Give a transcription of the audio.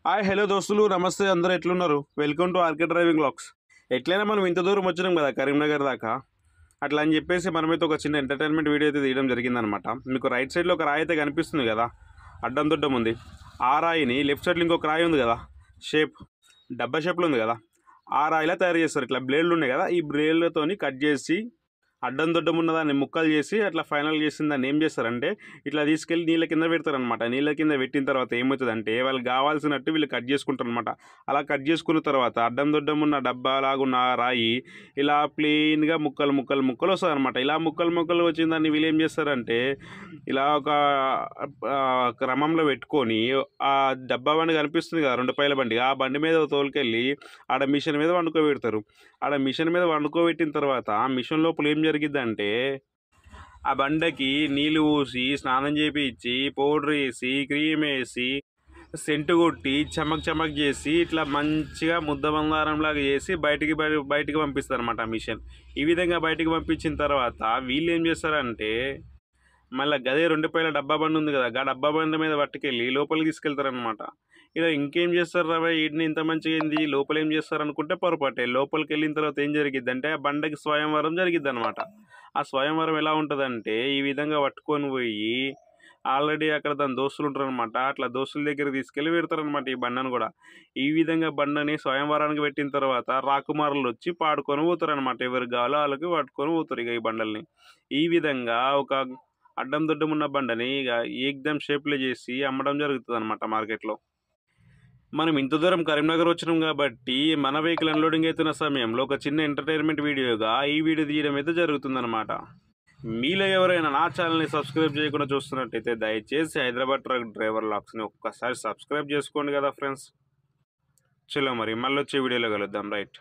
Hi hello దోస్తులు నమస్తే అందరూ ఎట్లున్నారు welcome to RK driving blogs. ఎట్లయినా మనం ఇంత దూరం వచ్చినాం కదా కరీంనగర్ దాకా, అట్లా అని చెప్పేసి మనమైతే ఒక చిన్న ఎంటర్టైన్మెంట్ వీడియో అయితే తీయడం జరిగిందనమాట. మీకు రైట్ సైడ్లో ఒక రాయి అయితే కనిపిస్తుంది కదా, అడ్డం దొడ్డం ఉంది. ఆ రాయిని లెఫ్ట్ సైడ్లో ఇంకొక రాయి ఉంది కదా, షేప్ డబ్బా షేప్లో ఉంది కదా, ఆ రాయిలా తయారు చేస్తారు. ఇట్లా బ్లేడ్లు ఉన్నాయి కదా, ఈ బ్లేడ్లతోని కట్ చేసి అడ్డం దొడ్డం ఉన్న దాన్ని ముక్కలు చేసి అట్లా ఫైనల్ చేసిన దాన్ని ఏం చేస్తారంటే ఇట్లా తీసుకెళ్ళి నీళ్ళ కింద పెడతారనమాట. నీళ్ళ కింద పెట్టిన తర్వాత ఏమవుతుందంటే వాళ్ళకి కావాల్సినట్టు వీళ్ళు కట్ చేసుకుంటారు అనమాట. అలా కట్ చేసుకున్న తర్వాత అడ్డం దొడ్డం ఉన్న డబ్బా లాగున్న రాయి ఇలా ప్లెయిన్గా ముక్కలు ముక్కలు ముక్కలు వస్తుంది అనమాట. ఇలా ముక్కలు ముక్కలు వచ్చిన దాన్ని వీళ్ళు ఏం చేస్తారంటే ఇలా ఒక క్రమంలో పెట్టుకొని ఆ డబ్బా బండి కనిపిస్తుంది కదా, 2 పైల బండి, ఆ బండి మీద తోలుకెళ్ళి ఆడ మిషన్ మీద వండుకోబెడతారు. ఆడ మిషన్ మీద వండుకోబెట్టిన తర్వాత ఆ మిషన్ లోపల ఏం జరిగిద్దంటే ఆ బండకి నీళ్ళు పోసి స్నానం చేపించి పౌడర్ వేసి క్రీమ్ వేసి సెంటు కొట్టి చమక్ చమక్ చేసి ఇట్లా మంచిగా ముద్ద బంగారంలాగా చేసి బయటికి పంపిస్తారు అనమాట ఆ మిషన్. ఈ విధంగా బయటికి పంపించిన తర్వాత వీళ్ళు ఏం చేస్తారంటే మళ్ళీ గదే 2 పైల డబ్బా బండి ఉంది కదా, ఆ డబ్బా బండి మీద పట్టుకెళ్ళి లోపలికి తీసుకెళ్తారనమాట. ఇలా ఇంకేం చేస్తారు రా వీటిని ఇంత మంచిగా ఏంది లోపల ఏం చేస్తారు అనుకుంటే పొరపాటే. లోపలికి వెళ్ళిన తర్వాత ఏం జరిగిద్దంటే ఆ బండకి స్వయంవరం జరిగిద్ది అనమాట. ఆ స్వయంవరం ఎలా ఉంటుందంటే ఈ విధంగా పట్టుకొని పోయి ఆల్రెడీ అక్కడ దాని దోస్తులు ఉంటారు అనమాట. అట్లా దోస్తుల దగ్గర తీసుకెళ్ళి పెడతారనమాట ఈ బండను కూడా. ఈ విధంగా బండని స్వయంవరానికి పెట్టిన తర్వాత రాకుమారులు వచ్చి పాడుకొని పోతారు అనమాట. ఎవరికి కావాలో వాళ్ళకి పట్టుకొని పోతారు ఇక ఈ బండల్ని. ఈ విధంగా ఒక అడ్డం దొడ్డం ఉన్న బండని ఇక ఏకదం షేప్లో చేసి అమ్మడం జరుగుతుంది అనమాట మార్కెట్లో. మనం ఇంత దూరం కరీంనగర్ వచ్చినాం కాబట్టి మన వెహికల్ అన్లోడింగ్ అవుతున్న సమయంలో ఒక చిన్న ఎంటర్టైన్మెంట్ వీడియోగా ఈ వీడియో తీయడం అయితే జరుగుతుందన్నమాట. మీలో ఎవరైనా నా ఛానల్ని సబ్స్క్రైబ్ చేయకుండా చూస్తున్నట్టయితే దయచేసి హైదరాబాద్ ట్రక్ డ్రైవర్ బ్లాగ్స్ని ఒక్కసారి సబ్స్క్రైబ్ చేసుకోండి కదా ఫ్రెండ్స్. చలో మరి మళ్ళీ వచ్చే వీడియోలో కలుద్దాం. రైట్.